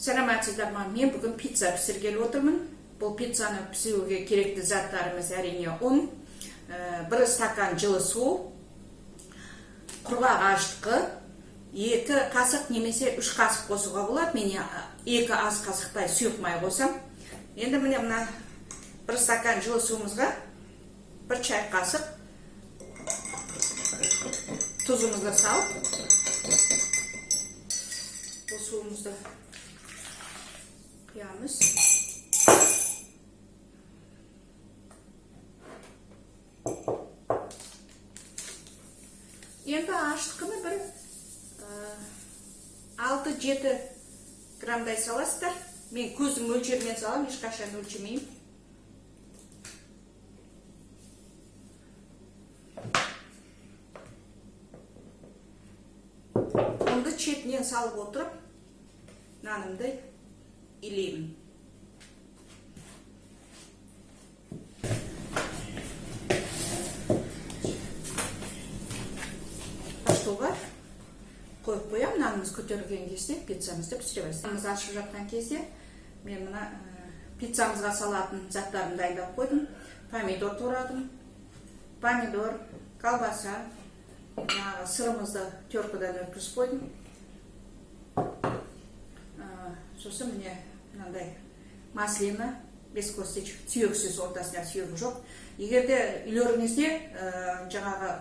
Саламатсыздар ма? Мен бүгін пицца пісіргелі отырмын. Бұл пиццаны пісіруге керекті заттарымыз әрине ұн, 1 стакан жылы су, құрғақ ашытқы, 2 қасық немесе 3 қасық қосуға болады. Мен 2 ас қасықтай сұйық май қосам. Енді міне мына 1 стакан жылы суымызға 1 чай қасық тұзымызды салып, бұл суымызды құямыз. Енді ашытқыны бір 6-7 граммдай саласыздар. Мен көздің мөлшерімен салам, ешқашан өлшемеймін. Онды шетінен салып отырып, нанымды илеймін. Аштуға қойып қоям, нанымыз көтерілген кезде пиццамызды пісіреміз. Нанымыз ашып жатқан кезде мен мына пиццамызға салатын заттарын дайындап қойдым. Помидор турадым, помидор, колбаса, сырымызды теркадан өткізіп қойдым. Сосын міне мынандай маслина, без косточек, сүйексіз, ортасында сүйегі жоқ. Егерде үйлеріңізде жаңағы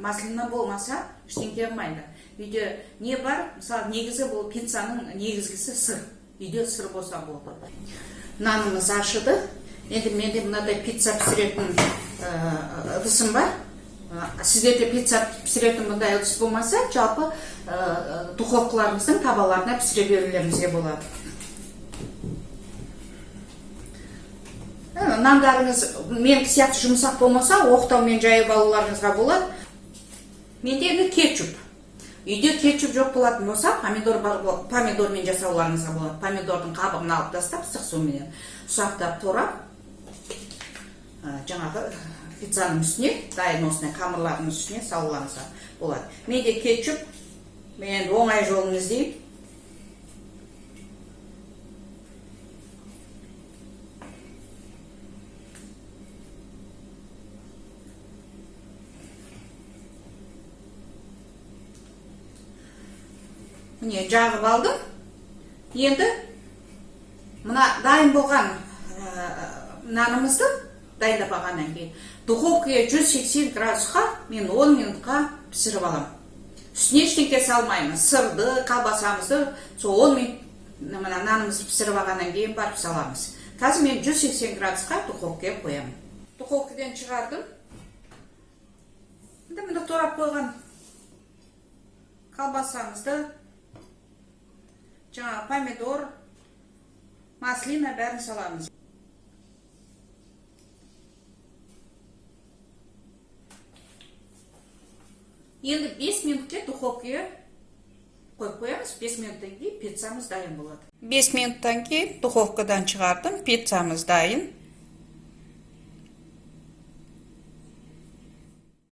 маслина болмаса, ештеңе болмайды. Үйде не бар? Мысалы, негізі бұл пиццаның негізгісі сыр. Үйде сыр болса болды. Нанымыз ашыды. Енді менде мынадай пицца пісіретін ыдысым бар. Сіздерде пицца пісіретін мұндай ыдыс болмаса, жалпы духовкаларымыздың табаларына пісіре берулеріңізге болады. Нандарыңыз мен сияқты жұмсақ болмаса, оқтаумен жайып алуларыңызға болады. Менде енді кетчуп. Үйде кетчуп жоқ болатын болса, помидормен жасауларыңызға болады. Помидордың қабығын алып тастап, ыстық сумен ұсақтап турап, жаңағы пиццаның үстіне, дайын осындай қамырлардың үстіне салуларыңызға болады. Менде кетчуп, мен оңай жолын іздеймін. Міне жағып алдым. Енді мына дайын болған нанымызды дайындап алғаннан кейін духовкаға 180 градусқа мен 10 минутқа пісіріп алам. Үстіне ештеңе салмаймыз. Сырды, колбасамызды сол 10 минут нанымызды пісіріп алғаннан кейін барып саламыз. Қазір мен 180 градусқа духовкаға қоямын. Духовкадан шығардым. Енді мында турап қойған колбасамызды, жаңа помидор, маслина бәрін саламыз. Енді 5 минутке духовкаға қойып қоямыз. 5 минуттан кейін пиццамыз дайын болады. 5 минуттан кейін духовкадан шығардым, пиццамыз дайын.